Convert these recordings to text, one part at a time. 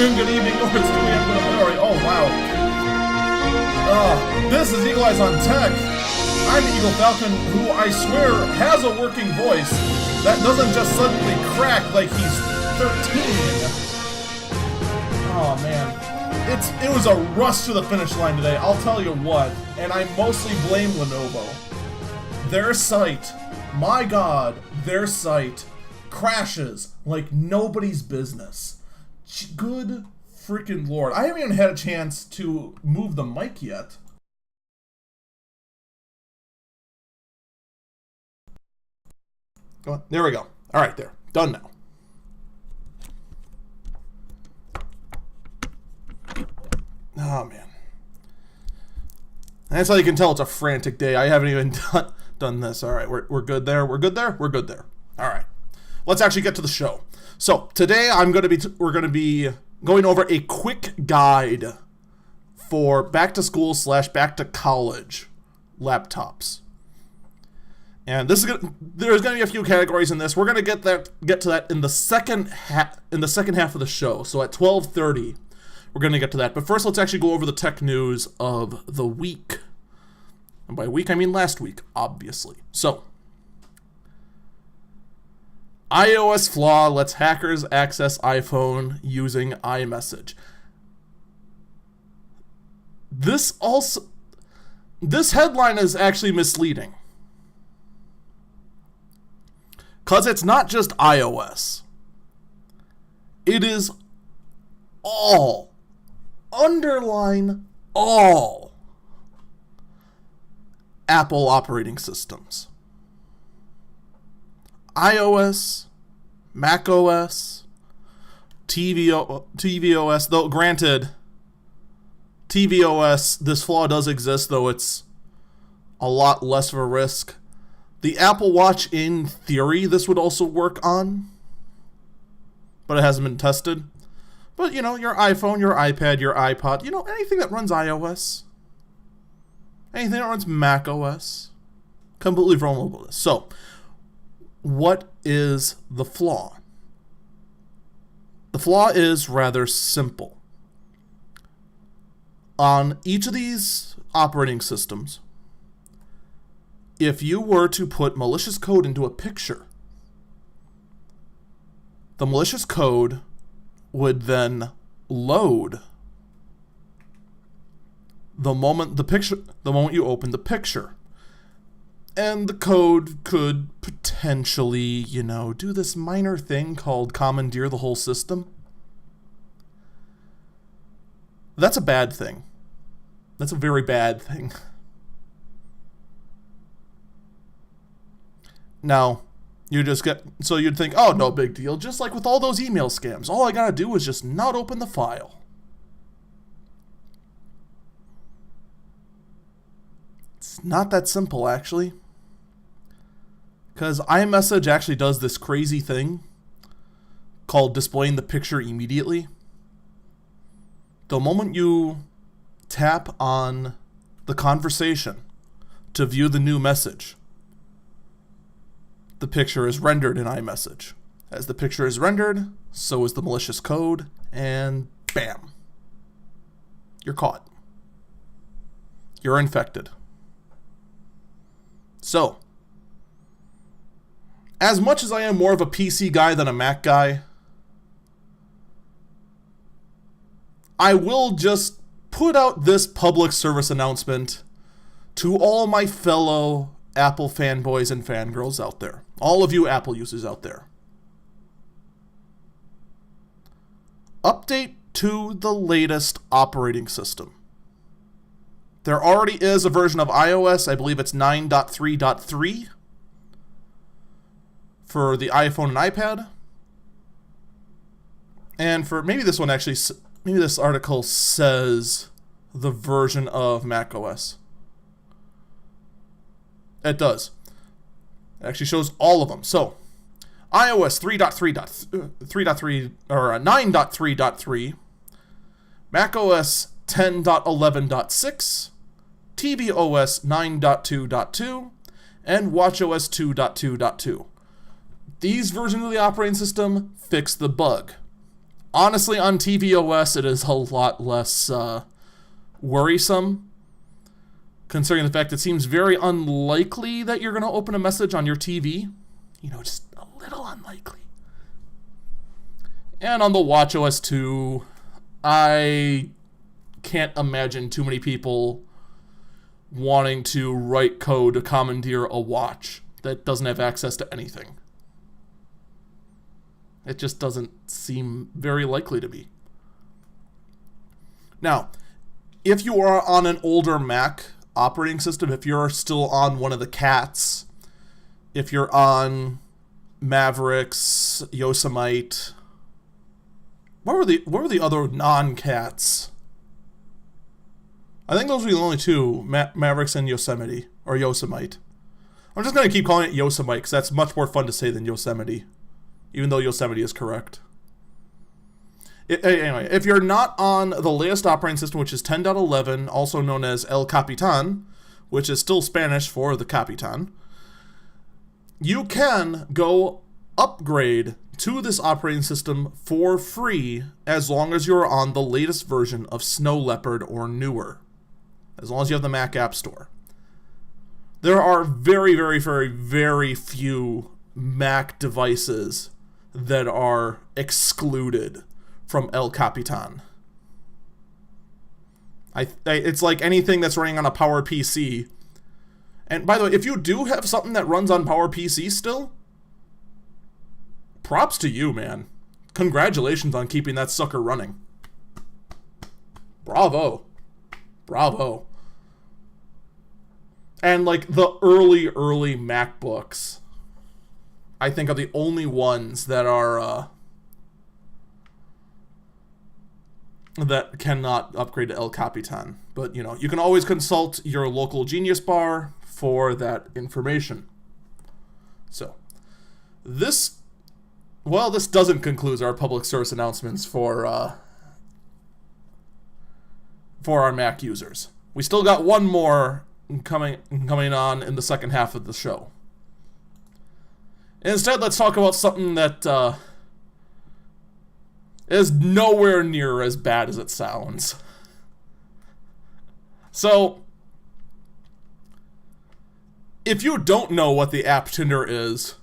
Good evening, or it's 2 a.m. Good morning. Oh, wow. This is Eagle Eyes on Tech. I'm Eagle Falcon, who I swear has a working voice that doesn't just suddenly crack like he's 13. Oh, man. It was a rush to the finish line today, I'll tell you what. And I mostly blame Lenovo. Their site, my god, their site crashes like nobody's business. Good freaking lord. I haven't even had a chance to move the mic yet. Go on. There we go. Alright, there. Done now. Oh, man. That's how you can tell it's a frantic day. I haven't even done this. Alright, we're good there. We're good there? We're good there. Alright. Let's actually get to the show. So, today we're going to be going over a quick guide for back to school / back to college laptops. And this is there's going to be a few categories in this. We're going to get to that in the second half of the show. So at 12:30, we're going to get to that. But first, let's actually go over the tech news of the week. And by week, I mean last week, obviously. So, iOS flaw lets hackers access iPhone using iMessage. This headline is actually misleading. Because it's not just iOS. It is all, underline all, Apple operating systems. iOS, macOS, tvOS, though granted, tvOS, this flaw does exist, though it's a lot less of a risk. The Apple Watch, in theory, this would also work on, but it hasn't been tested. But, your iPhone, your iPad, your iPod, anything that runs iOS, anything that runs macOS, completely vulnerable to this. So, what is the flaw? The flaw is rather simple. On each of these operating systems, if you were to put malicious code into a picture, the malicious code would then load the moment you open the picture. And the code could potentially, do this minor thing called commandeer the whole system. That's a bad thing. That's a very bad thing. Now, you'd think, oh, no big deal. Just like with all those email scams, all I gotta do is just not open the file. It's not that simple, actually. Because iMessage actually does this crazy thing called displaying the picture immediately. The moment you tap on the conversation to view the new message, the picture is rendered in iMessage. As the picture is rendered, so is the malicious code, and bam. You're caught. You're infected. So, as much as I am more of a PC guy than a Mac guy, I will just put out this public service announcement to all my fellow Apple fanboys and fangirls out there. All of you Apple users out there. Update to the latest operating system. There already is a version of iOS, I believe it's 9.3.3 for the iPhone and iPad. And for maybe this article says the version of macOS. It does. It actually shows all of them. So, iOS 3.3 or 9.3.3, macOS 10.11.6, tvOS 9.2.2, and watchOS 2.2.2. These versions of the operating system fix the bug. Honestly, on tvOS, it is a lot less worrisome, considering the fact it seems very unlikely that you're going to open a message on your TV. You know, just a little unlikely. And on the watchOS 2, I can't imagine too many people wanting to write code to commandeer a watch that doesn't have access to anything. It just doesn't seem very likely to be. Now, if you are on an older Mac operating system, if you're still on one of the cats, if you're on Mavericks, Yosemite, what were the other non-cats? I think those were the only two, Mavericks and Yosemite, or Yosemite. I'm just going to keep calling it Yosemite, because that's much more fun to say than Yosemite, even though Yosemite is correct. Anyway, if you're not on the latest operating system, which is 10.11, also known as El Capitan, which is still Spanish for the Capitan, you can go upgrade to this operating system for free as long as you're on the latest version of Snow Leopard or newer, as long as you have the Mac App Store. There are very, very, very, very few Mac devices that are excluded from El Capitan. It's like anything that's running on a Power PC. And by the way, if you do have something that runs on Power PC still, props to you, man. Congratulations on keeping that sucker running. Bravo. Bravo. And like the early MacBooks, I think are the only ones that are that cannot upgrade to El Capitan. But, you know, you can always consult your local Genius Bar for that information. So, this doesn't conclude our public service announcements for our Mac users. We still got one more coming on in the second half of the show. Instead, let's talk about something that is nowhere near as bad as it sounds. So, if you don't know what the app Tinder is,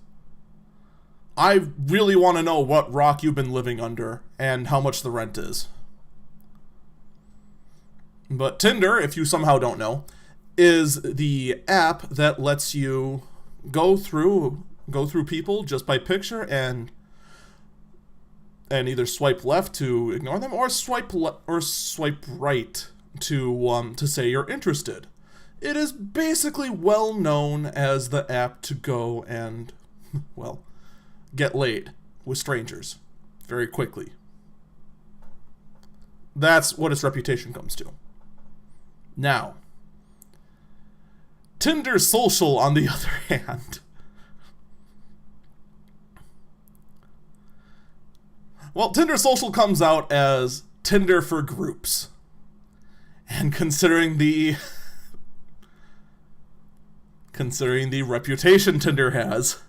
I really want to know what rock you've been living under and how much the rent is. But Tinder, if you somehow don't know, is the app that lets you go through people just by picture and either swipe left to ignore them or swipe right to say you're interested. It is basically well known as the app to go and, well, get laid with strangers very quickly. That's what its reputation comes to. Now, Tinder Social, on the other hand. Well, Tinder Social comes out as Tinder for groups. And considering the reputation Tinder has,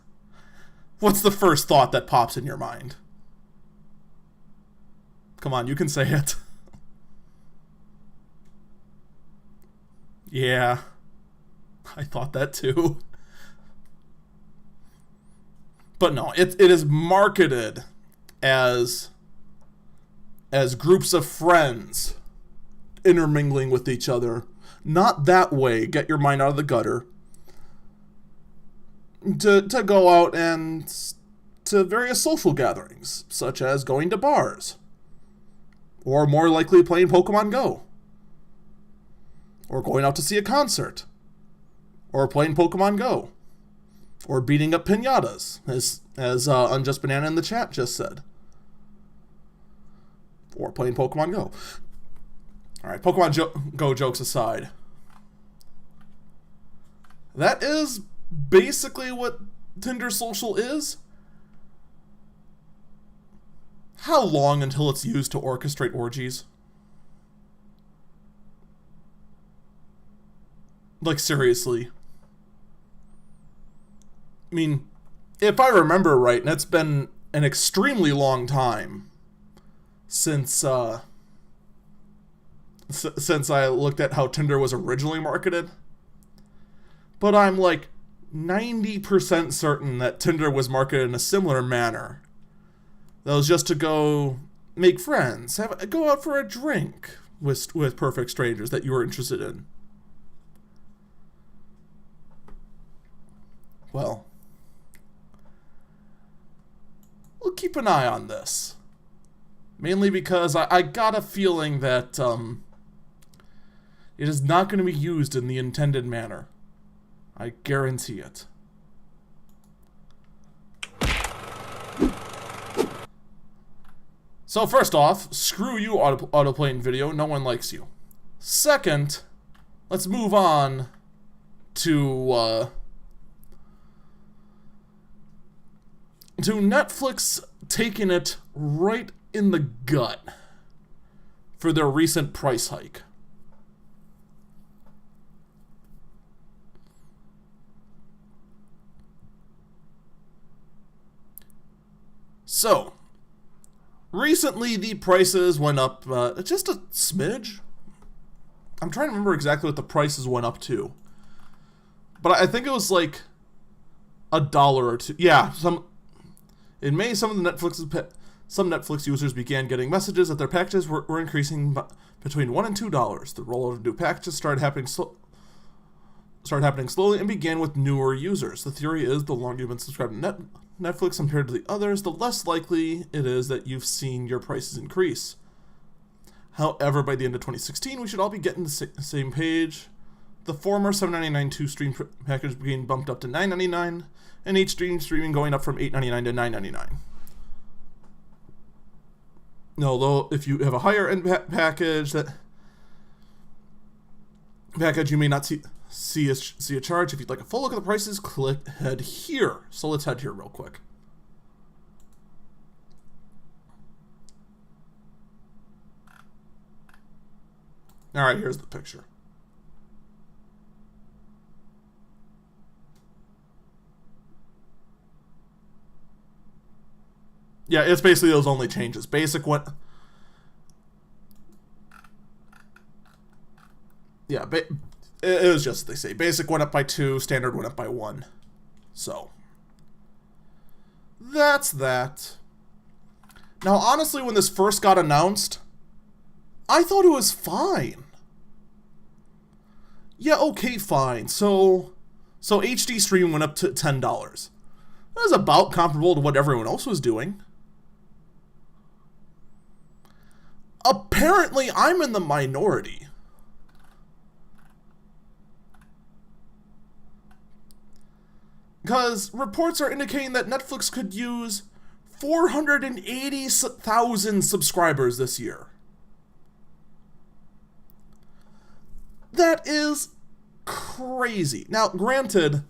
what's the first thought that pops in your mind? Come on, you can say it. Yeah, I thought that too. But no, it is marketed as groups of friends intermingling with each other. Not that way, get your mind out of the gutter. To go out and to various social gatherings, such as going to bars. Or more likely playing Pokemon Go. Or going out to see a concert. Or playing Pokemon Go. Or beating up piñatas, as Unjust Banana in the chat just said. Or playing Pokemon Go. Alright, Pokemon Go jokes aside. That is basically what Tinder Social is. How long until it's used to orchestrate orgies? Like, seriously. I mean, if I remember right, and it's been an extremely long time, since since I looked at how Tinder was originally marketed. But I'm like 90% certain that Tinder was marketed in a similar manner. That was just to go make friends, go out for a drink with perfect strangers that you were interested in. Well, we'll keep an eye on this. Mainly because I got a feeling that it is not going to be used in the intended manner. I guarantee it. So first off, screw you, autoplaying video. No one likes you. Second, let's move on to Netflix taking it right in the gut for their recent price hike. So, recently the prices went up just a smidge. I'm trying to remember exactly what the prices went up to. But I think it was like $1 or $2. Yeah, in May, some Netflix users began getting messages that their packages were increasing between $1 and $2. The rollout of new packages started happening slowly and began with newer users. The theory is the longer you've been subscribed to Netflix compared to the others, the less likely it is that you've seen your prices increase. However, by the end of 2016, we should all be getting the same page. The former $7.99 two-stream package being bumped up to $9.99, and each streaming going up from $8.99 to $9.99. Although, if you have a higher-end package, you may not see a charge. If you'd like a full look at the prices, head here. So let's head here real quick. All right, here's the picture. Yeah, it's basically those only changes. Basic went... Yeah, it was just, they say, basic went up by 2, standard went up by 1. So, that's that. Now, honestly, when this first got announced, I thought it was fine. Yeah, okay, fine. So HD stream went up to $10. That was about comparable to what everyone else was doing. Apparently, I'm in the minority. Because reports are indicating that Netflix could use 480,000 subscribers this year. That is crazy. Now, granted,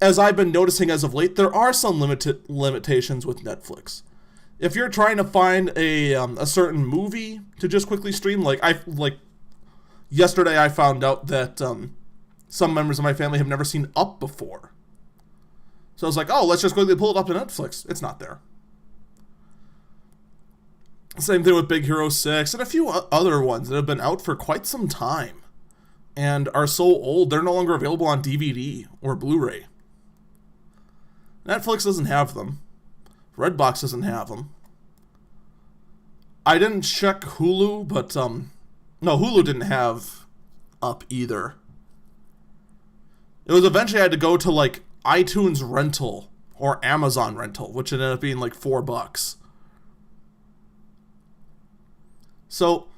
as I've been noticing as of late, there are some limitations with Netflix. If you're trying to find a certain movie to just quickly stream, like yesterday I found out that some members of my family have never seen Up before. So I was like, oh, let's just quickly pull it up to Netflix. It's not there. Same thing with Big Hero 6 and a few other ones that have been out for quite some time and are so old they're no longer available on DVD or Blu-ray. Netflix doesn't have them. Redbox doesn't have them. I didn't check Hulu, but no, Hulu didn't have Up either. It was eventually I had to go to like iTunes rental or Amazon rental, which ended up being like $4. So,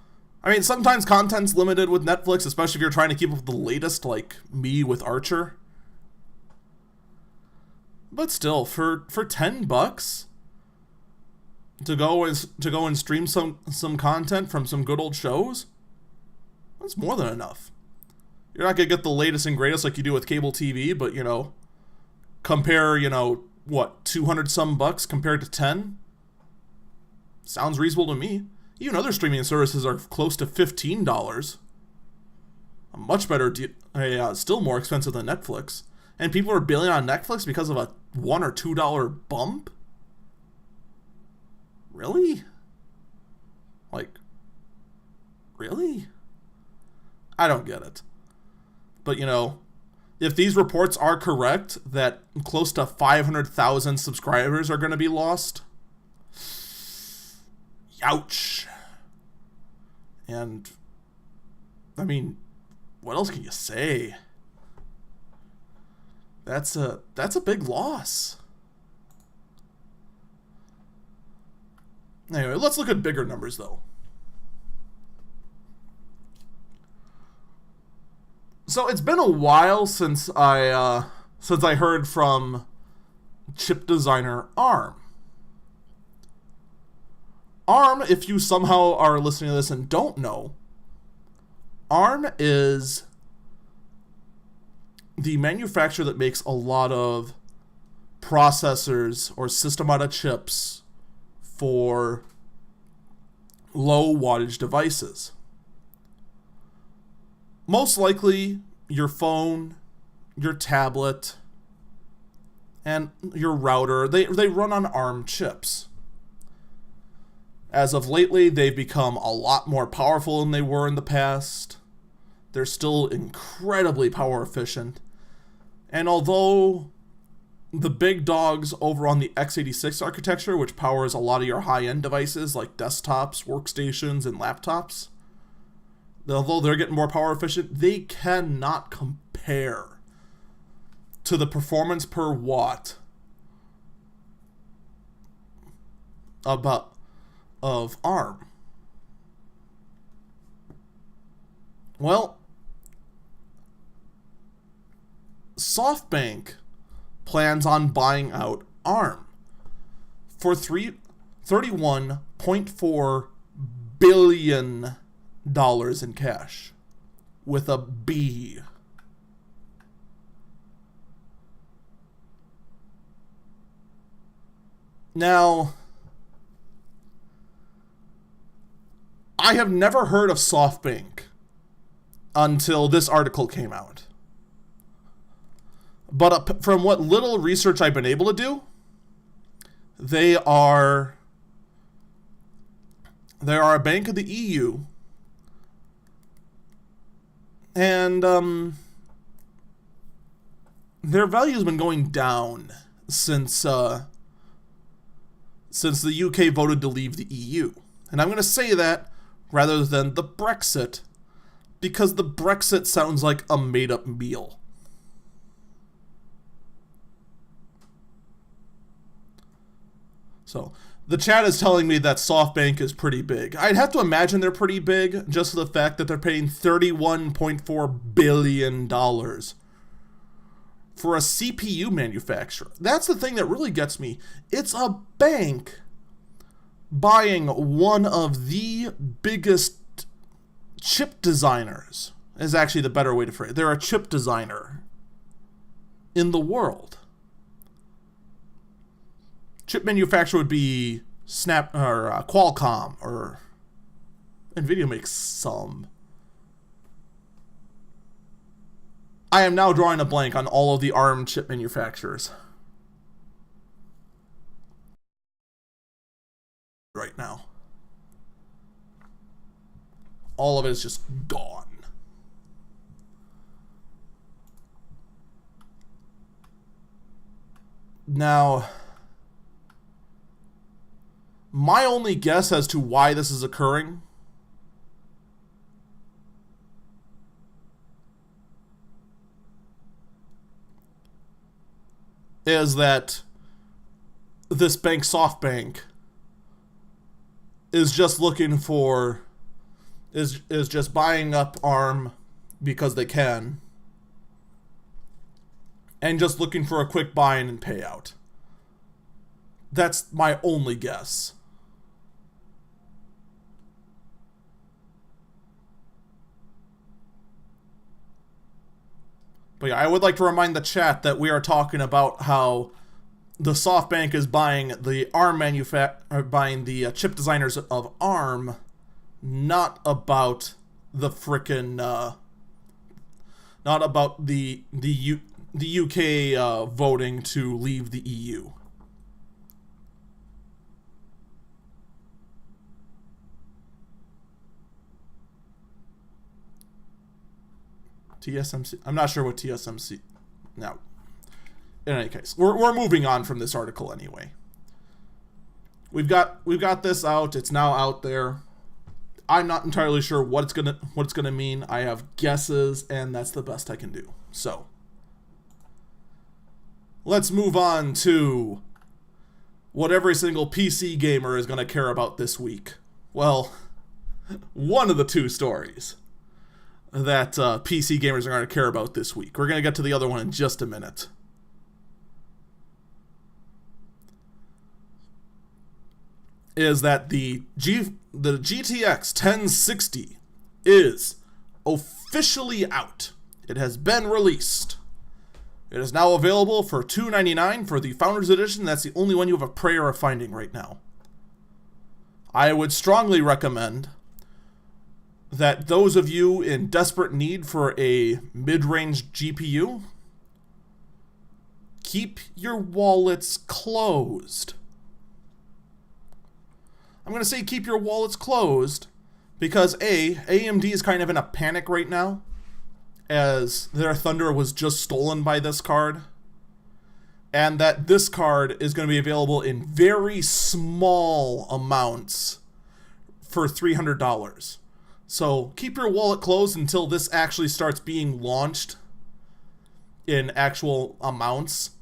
I mean, sometimes content's limited with Netflix, especially if you're trying to keep up with the latest, like me with Archer. But still, for $10 to go and stream some content from some good old shows, that's more than enough. You're not gonna get the latest and greatest like you do with cable TV, but compare 200 some bucks compared to 10. Sounds reasonable to me. Even other streaming services are close to $15. A much better deal, still more expensive than Netflix. And people are bailing on Netflix because of a $1 or $2 bump? Really? Really? I don't get it. But, you know, if these reports are correct, that close to 500,000 subscribers are going to be lost, ouch. And, I mean, what else can you say? That's a big loss. Anyway, let's look at bigger numbers, though. So it's been a while since I heard from chip designer ARM. ARM, if you somehow are listening to this and don't know, ARM is the manufacturer that makes a lot of processors or system-out chips for low wattage devices. Most likely your phone, your tablet, and your router, they run on ARM chips. As of lately, they've become a lot more powerful than they were in the past. They're still incredibly power efficient. And although the big dogs over on the x86 architecture, which powers a lot of your high-end devices like desktops, workstations, and laptops, although they're getting more power efficient, they cannot compare to the performance per watt of ARM. Well, SoftBank plans on buying out ARM for $31.4 billion in cash, with a B. Now, I have never heard of SoftBank until this article came out. But from what little research I've been able to do, they are a bank of the EU, and their value has been going down since the UK voted to leave the EU. And I'm going to say that rather than the Brexit, because the Brexit sounds like a made-up meal. So, the chat is telling me that SoftBank is pretty big. I'd have to imagine they're pretty big, just for the fact that they're paying $31.4 billion for a CPU manufacturer. That's the thing that really gets me. It's a bank buying one of the biggest chip designers, is actually the better way to phrase it. They're a chip designer in the world. Chip manufacturer would be Qualcomm, or NVIDIA makes some. I am now drawing a blank on all of the ARM chip manufacturers right now. All of it is just gone. Now, my only guess as to why this is occurring is that this bank, SoftBank, is just looking for, is just buying up ARM because they can, and just looking for a quick buy-in and payout. That's my only guess. But yeah, I would like to remind the chat that we are talking about how the SoftBank is buying the buying the chip designers of ARM, not about the frickin' not about the UK voting to leave the EU. TSMC. I'm not sure what TSMC. No. In any case, we're moving on from this article anyway. We've got this out. It's now out there. I'm not entirely sure what it's gonna mean. I have guesses, and that's the best I can do. So let's move on to what every single PC gamer is gonna care about this week. Well, one of the two stories that PC gamers are going to care about this week. We're going to get to the other one in just a minute. Is that the GTX 1060 is officially out. It has been released. It is now available for $299 for the Founders Edition. That's the only one you have a prayer of finding right now. I would strongly recommend that those of you in desperate need for a mid-range GPU, keep your wallets closed. I'm going to say keep your wallets closed because AMD is kind of in a panic right now as their Thunder was just stolen by this card, and that this card is going to be available in very small amounts for $300. So keep your wallet closed until this actually starts being launched in actual amounts.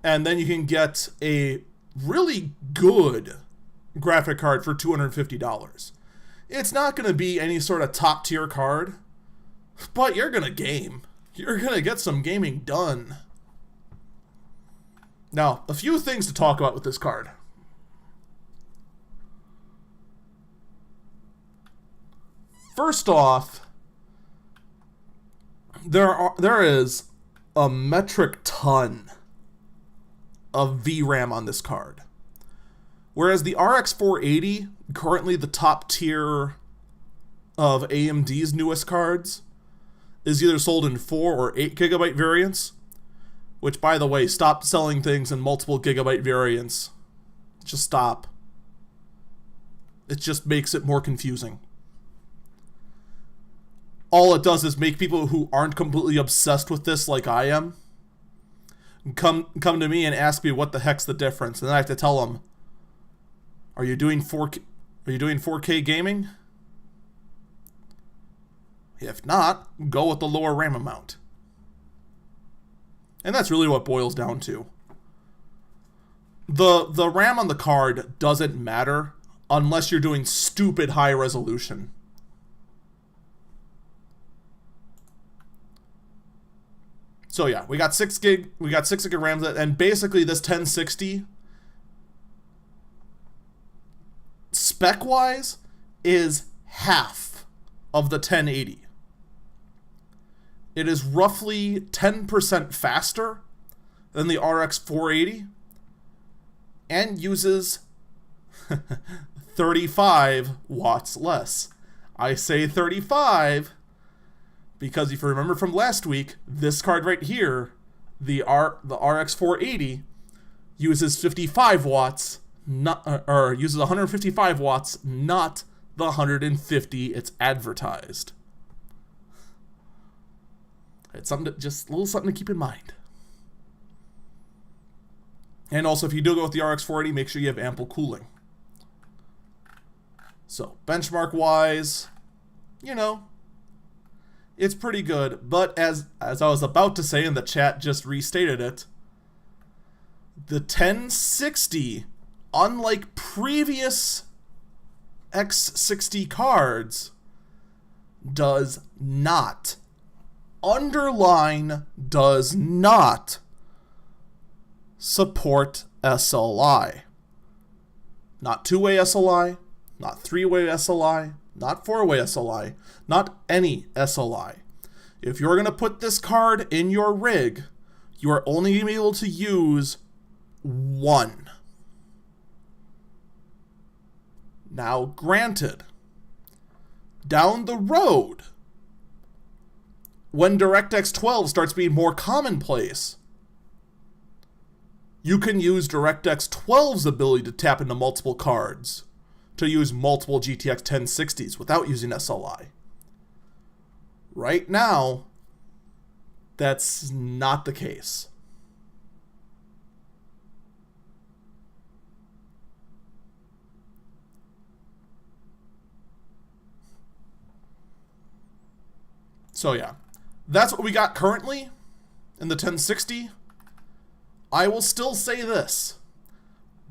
And then you can get a really good graphic card for $250. It's not going to be any sort of top tier card, but you're going to game. You're going to get some gaming done. Now, a few things to talk about with this card. First off, there is a metric ton of VRAM on this card. Whereas the RX 480, currently the top tier of AMD's newest cards, is either sold in 4 or 8 gigabyte variants, which, by the way, stop selling things in multiple gigabyte variants. Just stop. It just makes it more confusing. All it does is make people who aren't completely obsessed with this like I am come to me and ask me what the heck's the difference, and then I have to tell them, are you doing 4K gaming? If not, go with the lower RAM amount. And that's really what it boils down to. The RAM on the card doesn't matter unless you're doing stupid high resolution. So yeah, we got 6 gig of RAM, and basically this 1060 spec-wise is half of the 1080. It is roughly 10% faster than the RX 480 and uses 35 watts less. I say 35 because if you remember from last week, this card right here, the RX 480, uses 55 watts, uses 155 watts, not the 150 it's advertised. It's just a little something to keep in mind. And also, if you do go with the RX 480, make sure you have ample cooling. So, benchmark-wise, it's pretty good. But as I was about to say, and the chat just restated it, the 1060, unlike previous X60 cards, does not, underline, does not support SLI. Not two-way SLI, not three-way SLI, not four-way SLI, not any SLI. If you're going to put this card in your rig, you are only going to be able to use one. Now, granted, down the road, when DirectX 12 starts being more commonplace, you can use DirectX 12's ability to tap into multiple cards to use multiple GTX 1060s without using SLI. Right now, That's not the case. So yeah, that's what we got currently in the 1060. I will still say this,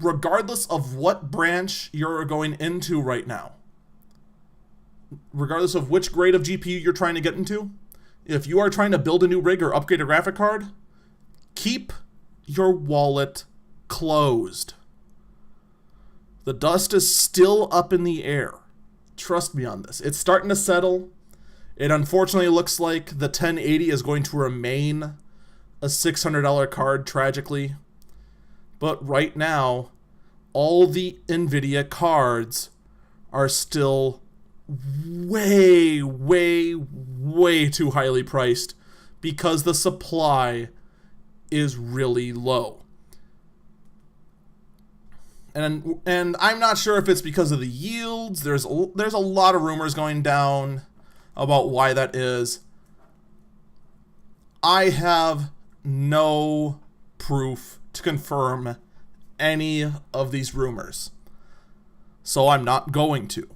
regardless of what branch you're going into right now, regardless of which grade of GPU you're trying to get into, if you are trying to build a new rig or upgrade a graphic card, keep your wallet closed. The dust is still up in the air. Trust me on this. It's starting to settle. It unfortunately looks like the 1080 is going to remain a $600 card, tragically. But right now, all the NVIDIA cards are still way, way, way too highly priced because the supply is really low. And I'm not sure if it's because of the yields. There's a lot of rumors going down about why that is. I have no proof to confirm any of these rumors, so I'm not going to.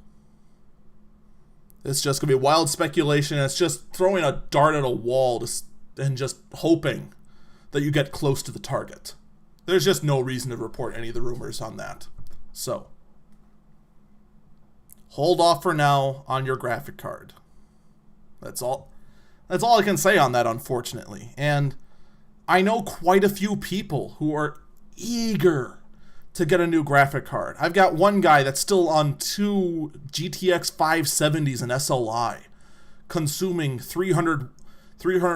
It's just going to be wild speculation. It's just throwing a dart at a wall and just hoping that you get close to the target. There's just no reason to report any of the rumors on that. So, hold off for now on your graphic card. That's all I can say on that, unfortunately. And I know quite a few people who are eager to get a new graphic card. I've got one guy that's still on 2 GTX 570s and SLI, consuming 300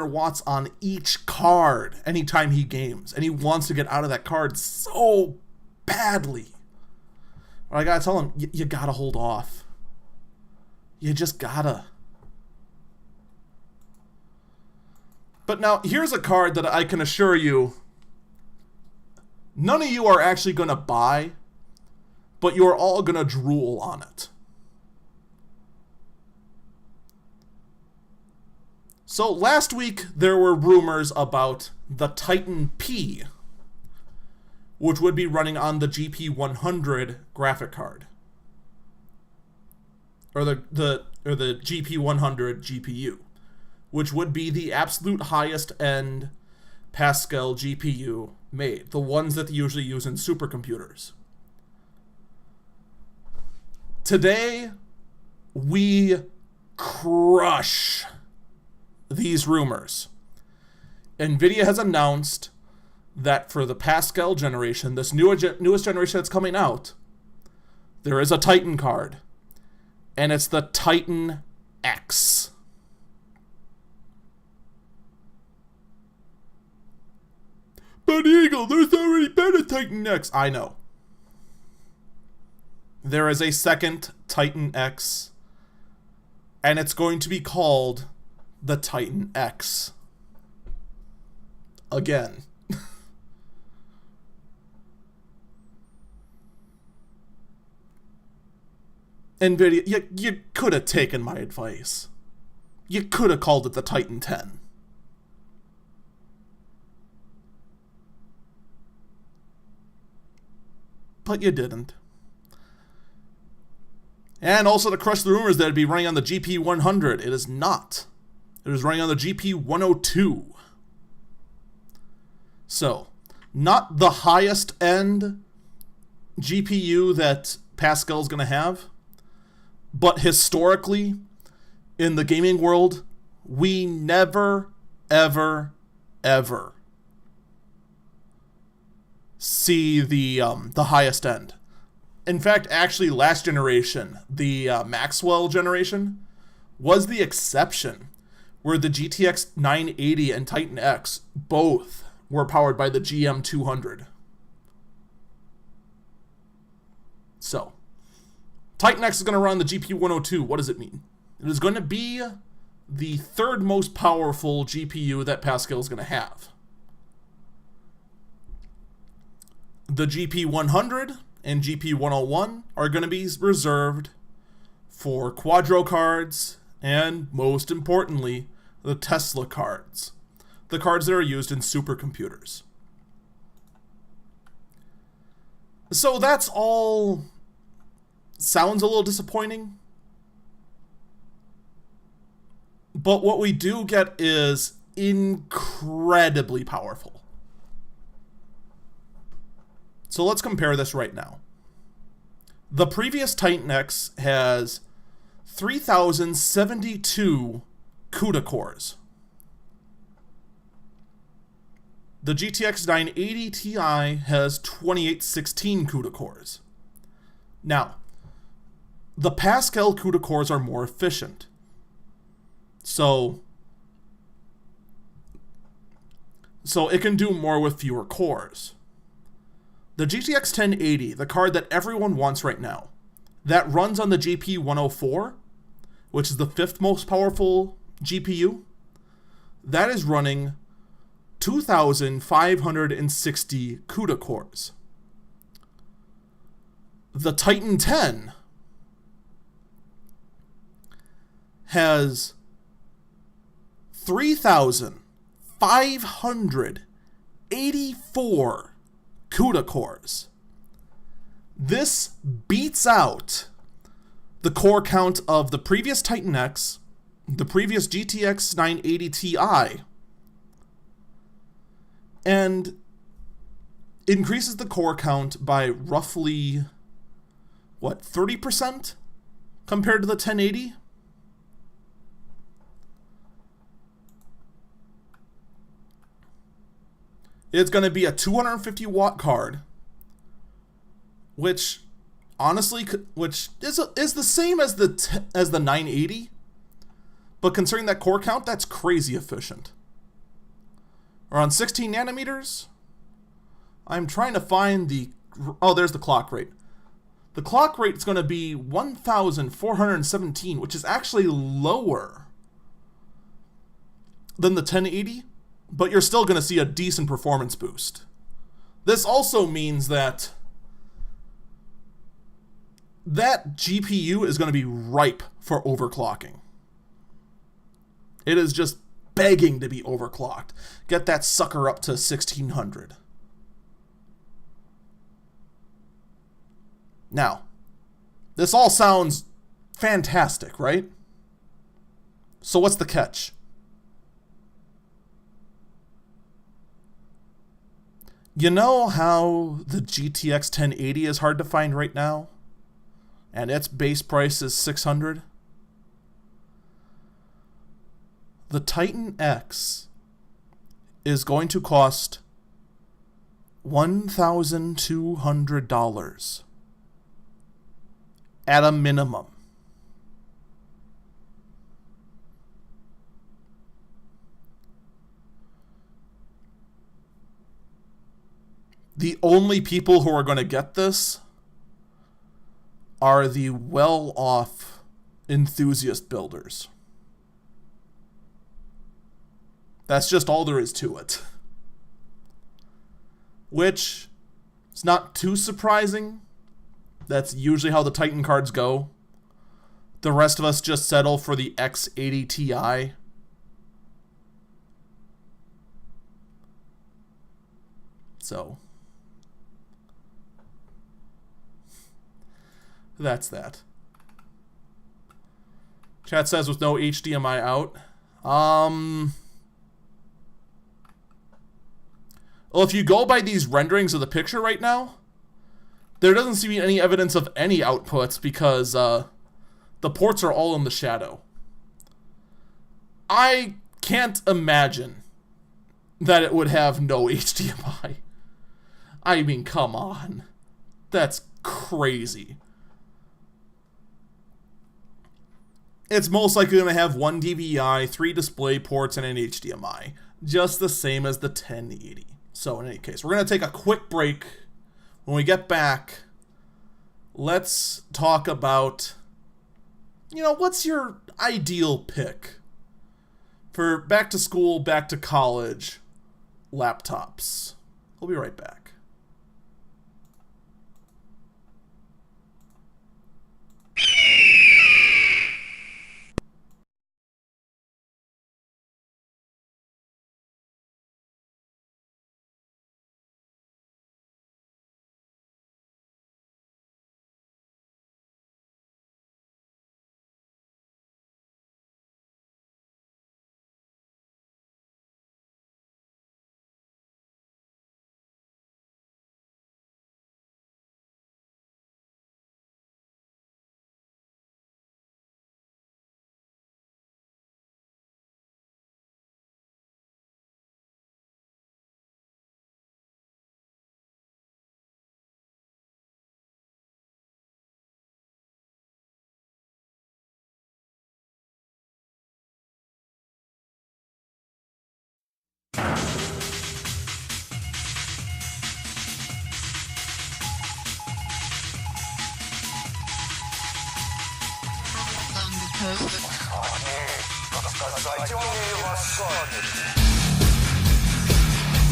watts on each card anytime he games, and he wants to get out of that card so badly. But I gotta tell him, you gotta hold off. You just gotta. But now, here's a card that I can assure you none of you are actually going to buy, but you're all going to drool on it. So last week, there were rumors about the Titan P, which would be running on the GP100 graphic card. Or the GP100 GPU. Which would be the absolute highest end Pascal GPU made. The ones that they usually use in supercomputers. Today, we crush these rumors. NVIDIA has announced that for the Pascal generation, this newest generation that's coming out, there is a Titan card. And it's the Titan X. But Eagle, there's already been a Titan X. I know. There is a second Titan X, and it's going to be called the Titan X. Again. NVIDIA, you could have taken my advice. You could have called it the Titan 10. But you didn't. And also to crush the rumors that it'd be running on the GP100. It is not. It is running on the GP102. So, not the highest end GPU that Pascal's going to have, but historically, in the gaming world, we never, ever, ever see the highest end. In fact, actually, last generation, the Maxwell generation, was the exception, where the GTX 980 and Titan X both were powered by the GM200. So, Titan X is going to run the GP102. What does it mean? It is going to be the third most powerful GPU that Pascal is going to have. The GP100 and GP101 are going to be reserved for Quadro cards and, most importantly, the Tesla cards. the cards that are used in supercomputers. So that's all sounds a little disappointing. But what we do get is incredibly powerful. So let's compare this right now. The previous Titan X has 3,072 CUDA cores. The GTX 980 Ti has 2816 CUDA cores. Now, the Pascal CUDA cores are more efficient. So it can do more with fewer cores. The GTX 1080, the card that everyone wants right now, that runs on the GP104, which is the 5th most powerful GPU, that is running 2,560 CUDA cores. The Titan 10 has 3,584 CUDA cores. This beats out the core count of the previous Titan X, the previous GTX 980 Ti, and increases the core count by roughly, 30% compared to the 1080? It's going to be a 250 watt card, which honestly, is the same as the 980, but considering that core count, that's crazy efficient. Around 16 nanometers. I'm trying to find there's the clock rate. The clock rate is going to be 1,417, which is actually lower than the 1080. But you're still going to see a decent performance boost. This also means that GPU is going to be ripe for overclocking. It is just begging to be overclocked. Get that sucker up to 1,600. Now, this all sounds fantastic, right? So what's the catch? You know how the GTX 1080 is hard to find right now? And its base price is $600? The Titan X is going to cost $1,200 at a minimum. The only people who are going to get this are the well-off enthusiast builders. That's just all there is to it. Which is not too surprising. That's usually how the Titan cards go. The rest of us just settle for the X80 Ti. So that's that. Chat says with no HDMI out. Well, if you go by these renderings of the picture right now, there doesn't seem to be any evidence of any outputs because the ports are all in the shadow. I can't imagine that it would have no HDMI. I mean, come on. That's crazy. It's most likely going to have one DVI, 3 display ports, and an HDMI. Just the same as the 1080. So in any case, we're going to take a quick break. When we get back, let's talk about, what's your ideal pick for back to school, back to college laptops. We'll be right back.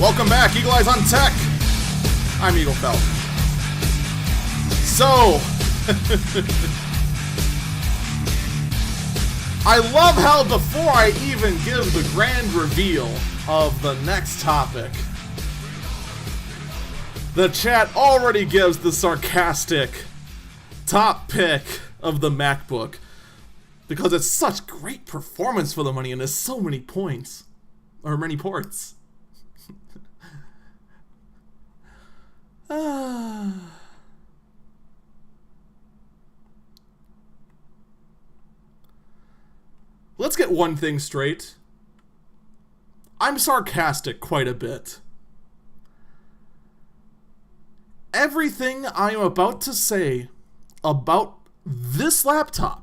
Welcome back, Eagle Eyes on Tech. I'm Eagle Falcon. So, I love how before I even give the grand reveal of the next topic, the chat already gives the sarcastic top pick of the MacBook because it's such great performance for the money and there's so many points, or many ports. Let's get one thing straight. I'm sarcastic quite a bit. Everything I am about to say about this laptop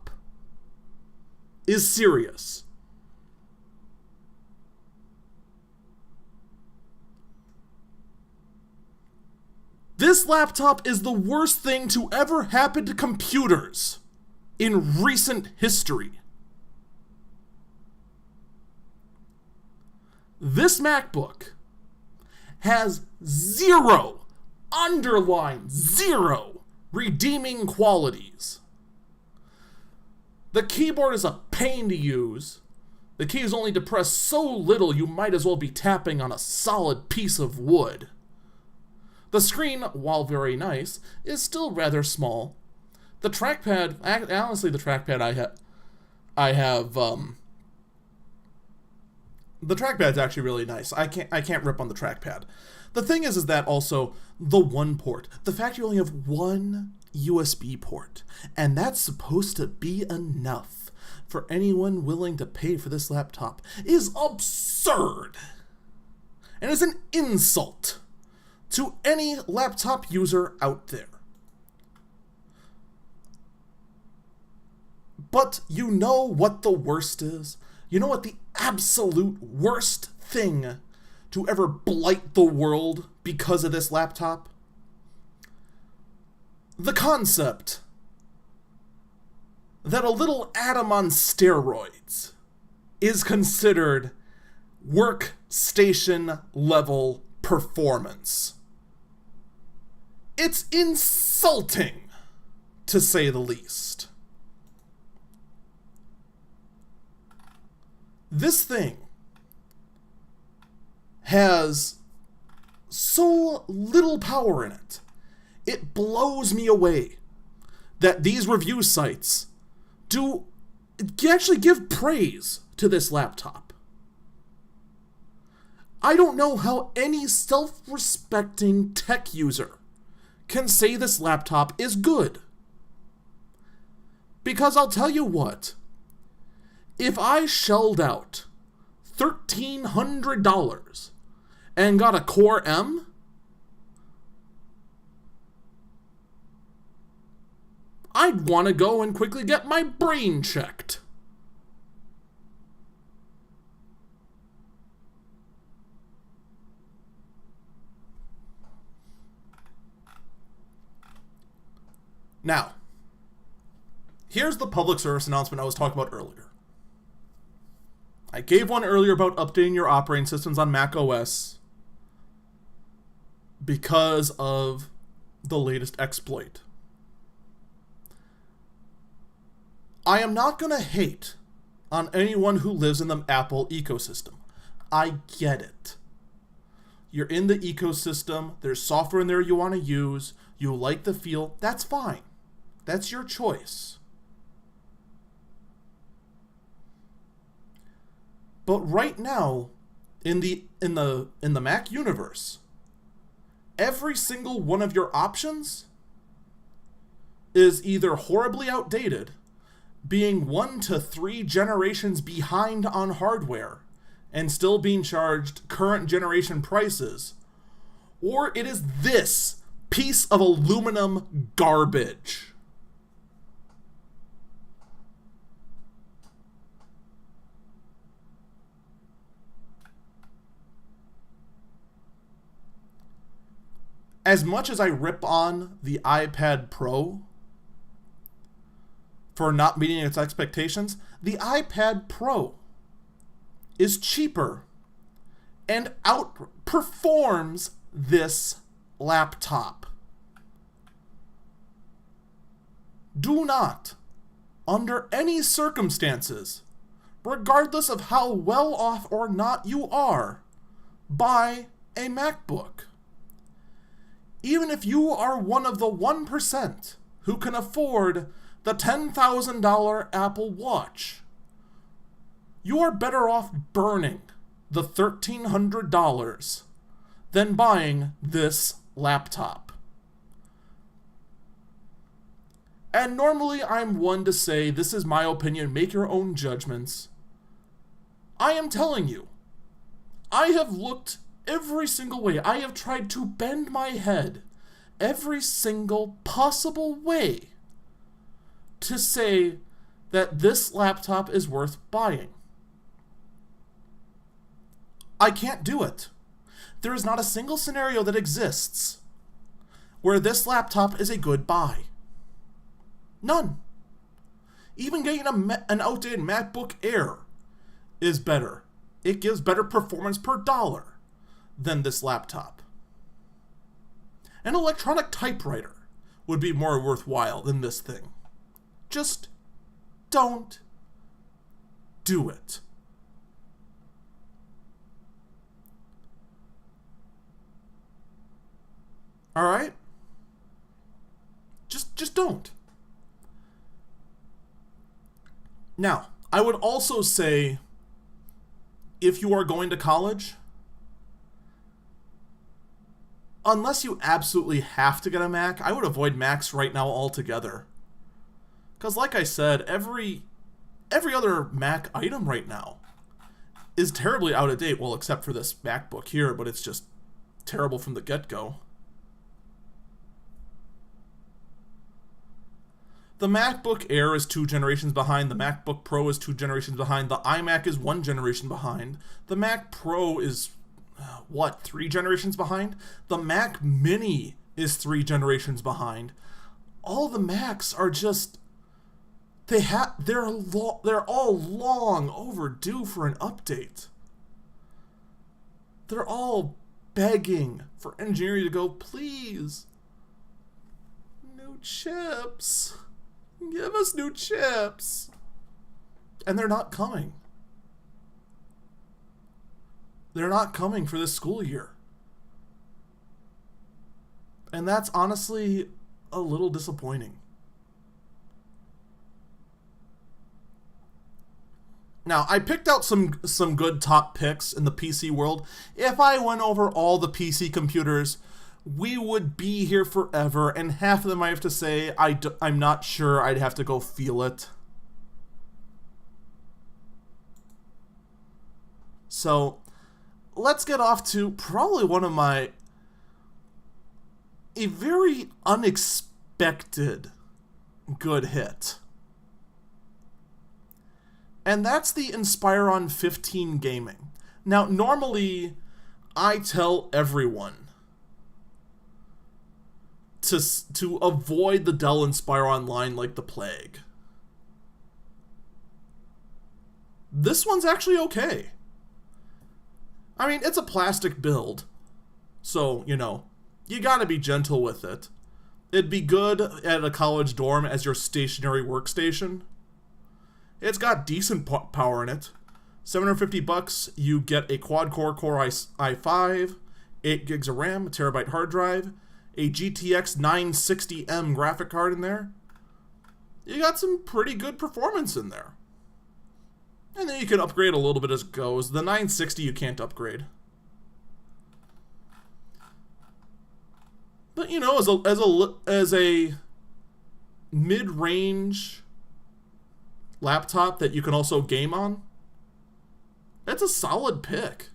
is serious. This laptop is the worst thing to ever happen to computers in recent history. This MacBook has zero, underline zero, redeeming qualities. The keyboard is a pain to use. The key is only depressed so little you might as well be tapping on a solid piece of wood. The screen, while very nice, is still rather small. The trackpad, honestly, the trackpad the trackpad's actually really nice. I can't rip on the trackpad. The thing is that also the one port, the fact you only have one USB port, and that's supposed to be enough for anyone willing to pay for this laptop, is absurd, and is an insult to any laptop user out there. But you know what the worst is? You know what the absolute worst thing to ever blight the world because of this laptop? The concept that a little atom on steroids is considered workstation level performance. It's insulting, to say the least. This thing has so little power in it. It blows me away that these review sites do actually give praise to this laptop. I don't know how any self-respecting tech user can say this laptop is good. Because I'll tell you what, if I shelled out $1,300 and got a Core M, I'd want to go and quickly get my brain checked. Now, here's the public service announcement I was talking about earlier. I gave one earlier about updating your operating systems on Mac OS because of the latest exploit. I am not going to hate on anyone who lives in the Apple ecosystem. I get it. You're in the ecosystem, there's software in there you want to use, you like the feel, that's fine. That's your choice. But right now, in the Mac universe, every single one of your options is either horribly outdated, being 1 to 3 generations behind on hardware, and still being charged current generation prices, or it is this piece of aluminum garbage. As much as I rip on the iPad Pro, for not meeting its expectations, the iPad Pro is cheaper and outperforms this laptop. Do not, under any circumstances, regardless of how well off or not you are, buy a MacBook. Even if you are one of the 1% who can afford the $10,000 Apple Watch, you are better off burning the $1,300 than buying this laptop. And normally I'm one to say, this is my opinion, make your own judgments. I am telling you, I have looked every single way. I have tried to bend my head every single possible way to say that this laptop is worth buying. I can't do it. There is not a single scenario that exists where this laptop is a good buy. None. Even getting an outdated MacBook Air is better. It gives better performance per dollar than this laptop. An electronic typewriter would be more worthwhile than this thing. Just don't do it. All right? Just don't. Now, I would also say, if you are going to college, unless you absolutely have to get a Mac, I would avoid Macs right now altogether. Because like I said, every other Mac item right now is terribly out of date. Well, except for this MacBook here, but it's just terrible from the get-go. The MacBook Air is 2 generations behind. The MacBook Pro is 2 generations behind. The iMac is 1 generation behind. The Mac Pro is, 3 generations behind? The Mac Mini is 3 generations behind. All the Macs are just... They're all long overdue for an update. They're all begging for engineering to go, please, new chips. Give us new chips. And they're not coming. They're not coming for this school year. And that's honestly a little disappointing. Now, I picked out some good top picks in the PC world. If I went over all the PC computers, we would be here forever, and half of them I have to say, I'm not sure, I'd have to go feel it. So, let's get off to probably a very unexpected good hit. And that's the Inspiron 15 Gaming. Now, normally, I tell everyone to avoid the Dell Inspiron line like the plague. This one's actually okay. I mean, it's a plastic build, so, you gotta be gentle with it. It'd be good at a college dorm as your stationary workstation. It's got decent power in it. $750, you get a quad-core Core i5, 8 gigs of RAM, a terabyte hard drive, a GTX 960M graphic card in there. You got some pretty good performance in there. And then you can upgrade a little bit as it goes. The 960 you can't upgrade. But as a mid-range laptop that you can also game on, it's a solid pick.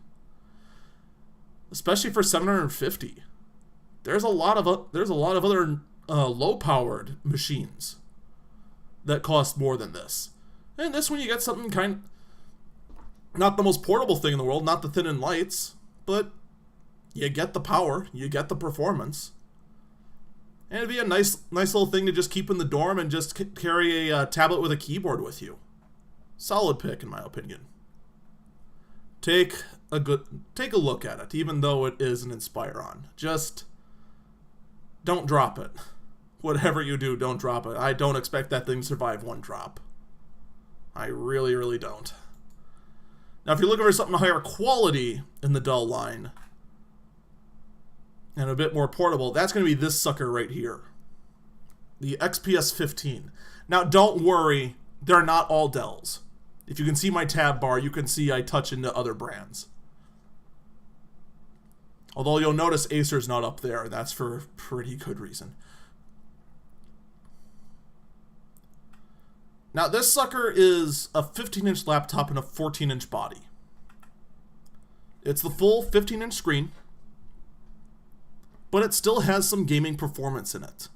Especially for $750. There's a lot of other low-powered machines that cost more than this. And this one you get something not the most portable thing in the world, not the thin and lights, but you get the power, you get the performance. And it'd be a nice little thing to just keep in the dorm and just carry a tablet with a keyboard with you. Solid pick, in my opinion. Take a look at it, even though it is an Inspiron. Just don't drop it. Whatever you do, don't drop it. I don't expect that thing to survive one drop. I really, really don't. Now, if you're looking for something higher quality in the Dell line, and a bit more portable, that's going to be this sucker right here. The XPS 15. Now, don't worry, they're not all Dells. If you can see my tab bar, you can see I touch into other brands. Although you'll notice Acer's not up there. That's for pretty good reason. Now, this sucker is a 15-inch laptop and a 14-inch body. It's the full 15-inch screen, but it still has some gaming performance in it.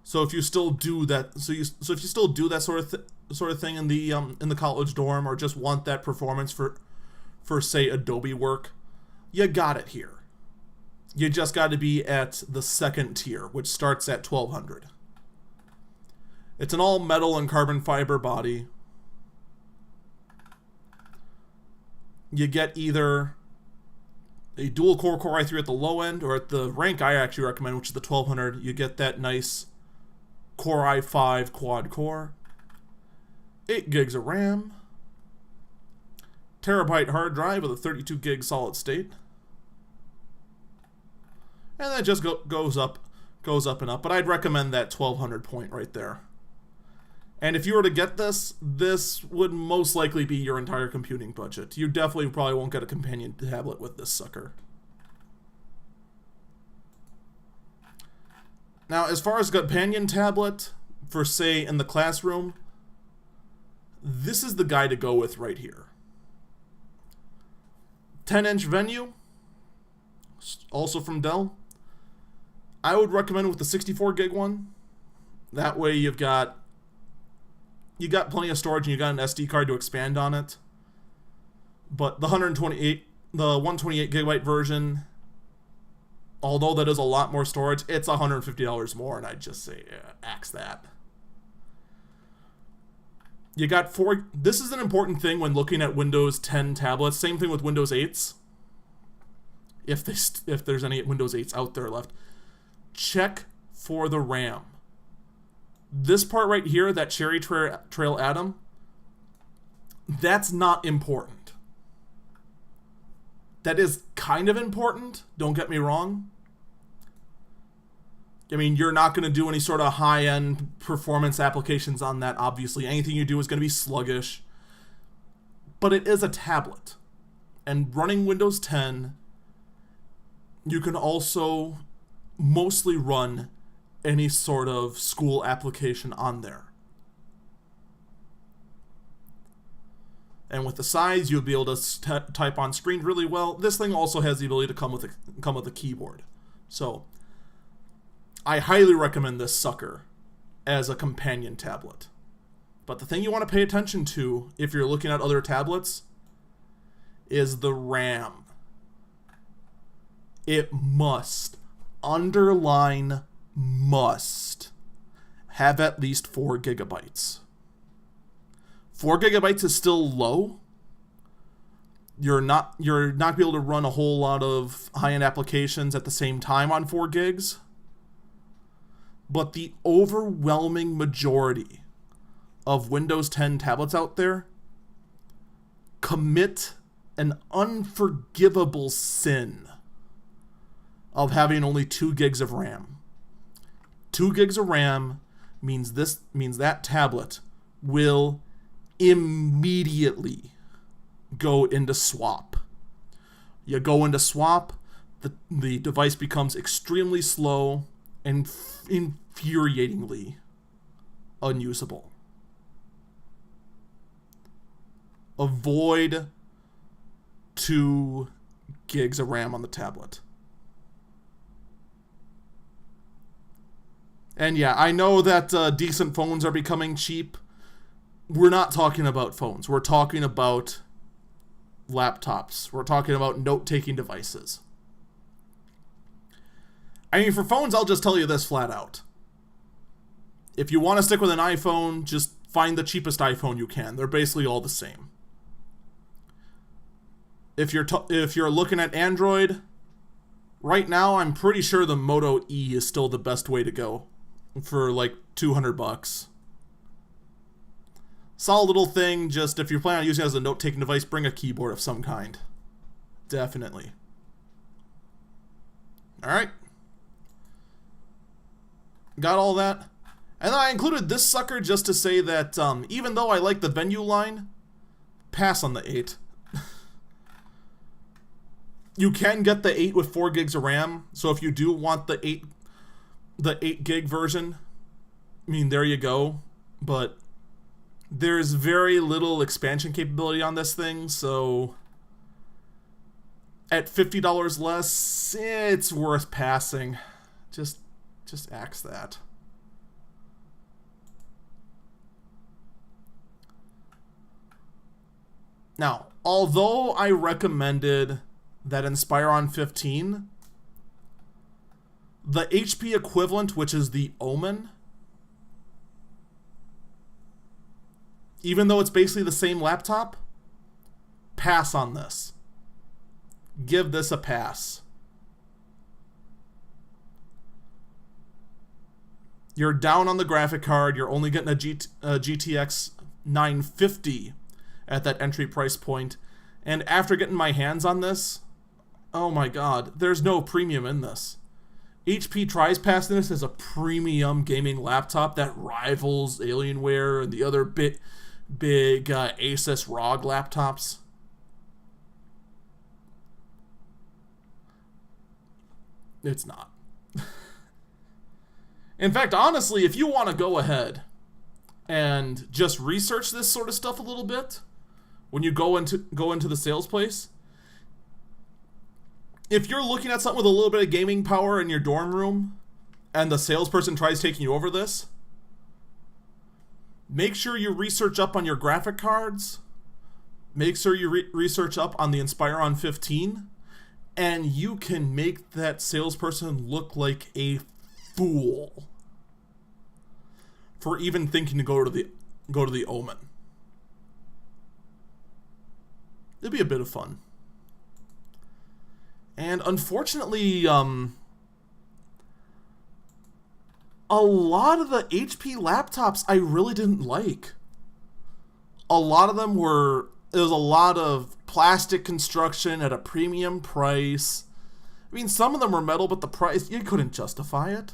So if you still do that, if you still do that sort of thing in the college dorm, or just want that performance for say Adobe work, you got it here. You just got to be at the second tier, which starts at $1,200. It's an all metal and carbon fiber body. You get either a dual core i3 at the low end, or at the rank I actually recommend, which is the 1200, you get that nice Core i5 quad core, 8 gigs of RAM, terabyte hard drive with a 32 gig solid state, and that just goes up and up. But I'd recommend that 1200 point right there. And if you were to get this would most likely be your entire computing budget. You definitely probably won't get a companion tablet with this sucker. Now, as far as companion tablet for, say, in the classroom, this is the guy to go with right here. 10-inch Venue, also from Dell. I would recommend with the 64 gig one. That way you got plenty of storage and you got an SD card to expand on it. But the 128 gigabyte version, although that is a lot more storage, it's $150 more, and I'd just say, axe that. You got this is an important thing when looking at Windows 10 tablets. Same thing with Windows 8s. If there's any Windows 8s out there left, check for the RAM. This part right here, that Cherry Trail Atom, that's not important. That is kind of important, don't get me wrong. I mean, you're not going to do any sort of high-end performance applications on that, obviously. Anything you do is going to be sluggish. But it is a tablet. And running Windows 10, you can also mostly run any sort of school application on there. And with the size, you'll be able to type on screen really well. This thing also has the ability to come with a keyboard. So I highly recommend this sucker as a companion tablet. But the thing you want to pay attention to if you're looking at other tablets is the RAM. It must, underline must, have at least 4 gigabytes. 4 gigabytes is still low. You're not going to be able to run a whole lot of high-end applications at the same time on 4 gigs. But the overwhelming majority of Windows 10 tablets out there commit an unforgivable sin of having only 2 gigs of RAM. 2 gigs of RAM means that tablet will immediately go into swap. You go into swap, the device becomes extremely slow and infuriatingly unusable. Avoid 2 gigs of RAM on the tablet. And yeah, I know that decent phones are becoming cheap. We're not talking about phones. We're talking about laptops. We're talking about note-taking devices. I mean, for phones, I'll just tell you this flat out. If you want to stick with an iPhone, just find the cheapest iPhone you can. They're basically all the same. If you're looking at Android, right now I'm pretty sure the Moto E is still the best way to go for like $200. Solid little thing. Just if you're planning on using it as a note-taking device, bring a keyboard of some kind. Definitely. All right. Got all that. And then I included this sucker just to say that even though I like the Venue line, pass on the 8. You can get the 8 with 4 gigs of RAM, so if you do want the 8 gig version, I mean, there you go. But there's very little expansion capability on this thing, so at $50 less, it's worth passing. Just axe that. Now, although I recommended that Inspiron 15, the HP equivalent, which is the Omen, even though it's basically the same laptop, pass on this. Give this a pass. You're down on the graphic card. You're only getting a GTX 950 at that entry price point. And after getting my hands on this, oh my god, there's no premium in this. HP tries passing this as a premium gaming laptop that rivals Alienware and the other big Asus ROG laptops. It's not. In fact, honestly, if you want to go ahead and just research this sort of stuff a little bit, when you go into the sales place, if you're looking at something with a little bit of gaming power in your dorm room, and the salesperson tries taking you over this, make sure you research up on your graphic cards, make sure you research up on the Inspiron 15, and you can make that salesperson look like a fool for even thinking to go to the Omen. It'd be a bit of fun. And unfortunately, a lot of the HP laptops I really didn't like. A lot of them there was a lot of plastic construction at a premium price. I mean, some of them were metal, but the price, you couldn't justify it.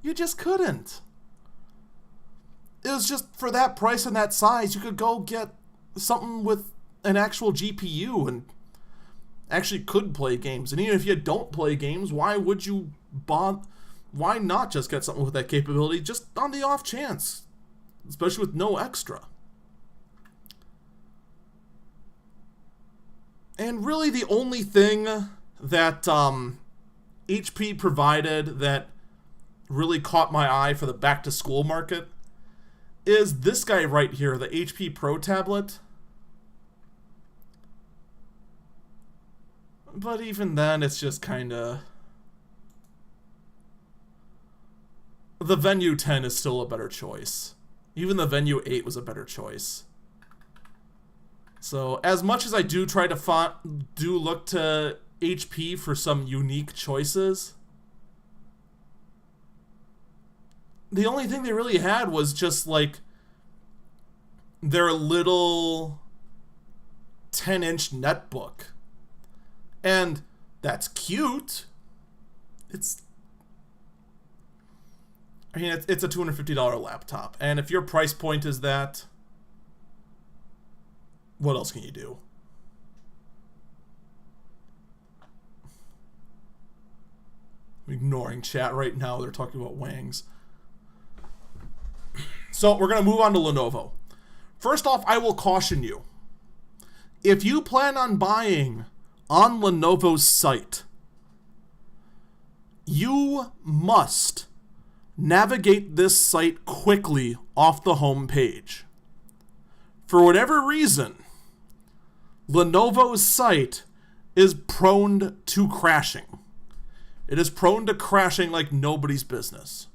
You just couldn't. It was just, for that price and that size, you could go get something with an actual GPU and actually could play games. And even if you don't play games, why would you why not just get something with that capability just on the off chance, especially with no extra? And really the only thing that HP provided that really caught my eye for the back to school market is this guy right here, the HP Pro tablet. But even then, it's just kind of... The Venue 10 is still a better choice. Even the Venue 8 was a better choice. So, as much as I do try to look to HP for some unique choices, the only thing they really had was just like their little 10-inch netbook. And that's cute. It's a $250 laptop. And if your price point is that, what else can you do? I'm ignoring chat right now. They're talking about Wangs. So we're going to move on to Lenovo. First off, I will caution you. If you plan on buying on Lenovo's site, you must navigate this site quickly off the home page. For whatever reason, Lenovo's site is prone to crashing. It is prone to crashing like nobody's business.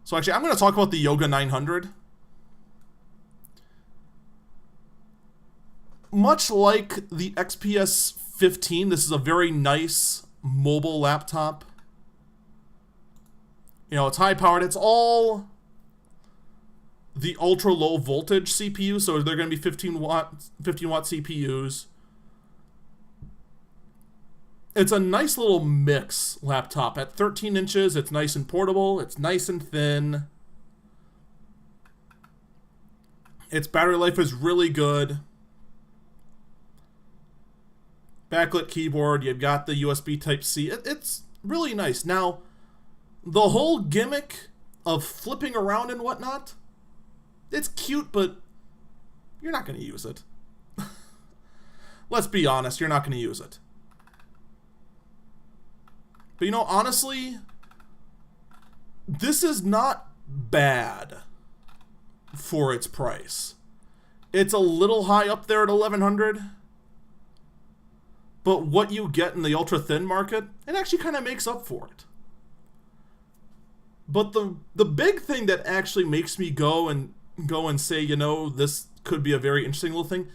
So actually, I'm going to talk about the Yoga 900. Much like the XPS 15, this is a very nice mobile laptop. You know, it's high-powered. It's all the ultra-low voltage CPU, so they're going to be 15-watt CPUs. It's a nice little mix laptop. At 13 inches, it's nice and portable. It's nice and thin. Its battery life is really good. Backlit keyboard. You've got the USB Type-C. It's really nice. Now, the whole gimmick of flipping around and whatnot, it's cute, but you're not going to use it. Let's be honest, you're not going to use it. But you know, honestly, this is not bad for its price. It's a little high up there at $1,100. But what you get in the ultra-thin market, it actually kind of makes up for it. But the big thing that actually makes me go and say, you know, this could be a very interesting little thing,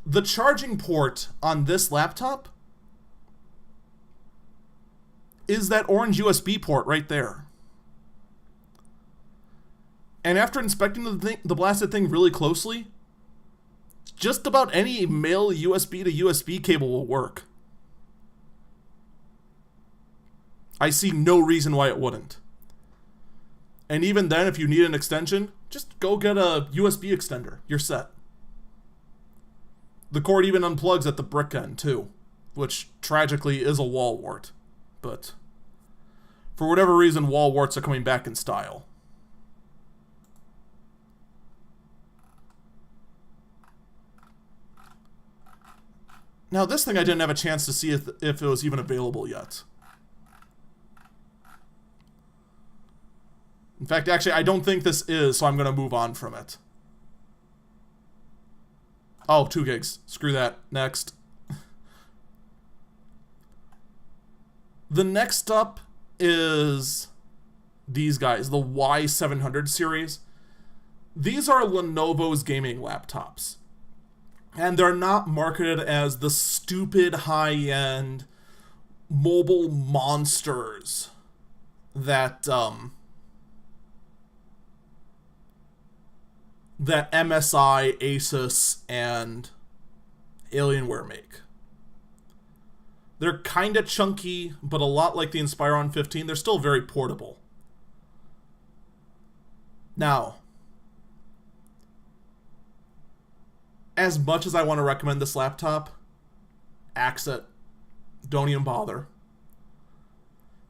the charging port on this laptop is that orange USB port right there. And after inspecting the blasted thing really closely, just about any male USB to USB cable will work. I see no reason why it wouldn't. And even then, if you need an extension, just go get a USB extender. You're set. The cord even unplugs at the brick end, too, which tragically is a wall wart. But for whatever reason, wall warts are coming back in style. Now, this thing I didn't have a chance to see if it was even available yet. In fact, actually, I don't think this is, so I'm going to move on from it. Oh, 2 gigs. Screw that. Next. The next up is these guys, the Y700 series. These are Lenovo's gaming laptops. And they're not marketed as the stupid high-end mobile monsters that that MSI, Asus, and Alienware make. They're kind of chunky, but a lot like the Inspiron 15, they're still very portable. Now, as much as I want to recommend this laptop, axe it. Don't even bother.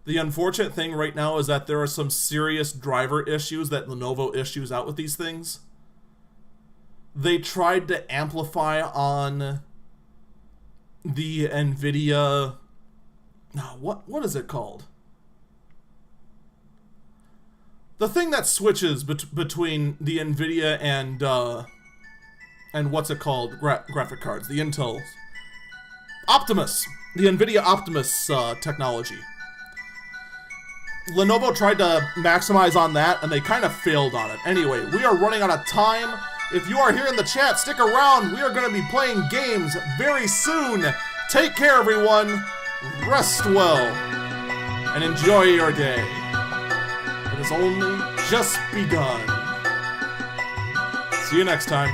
The unfortunate thing right now is that there are some serious driver issues that Lenovo issues out with these things. They tried to amplify on the NVIDIA... What is it called? The thing that switches between the NVIDIA and what's it called? Graphic cards. The Intel's. Optimus! The NVIDIA Optimus technology. Lenovo tried to maximize on that, and they kind of failed on it. Anyway, we are running out of time. If you are here in the chat, stick around. We are going to be playing games very soon. Take care, everyone. Rest well. And enjoy your day. It has only just begun. See you next time.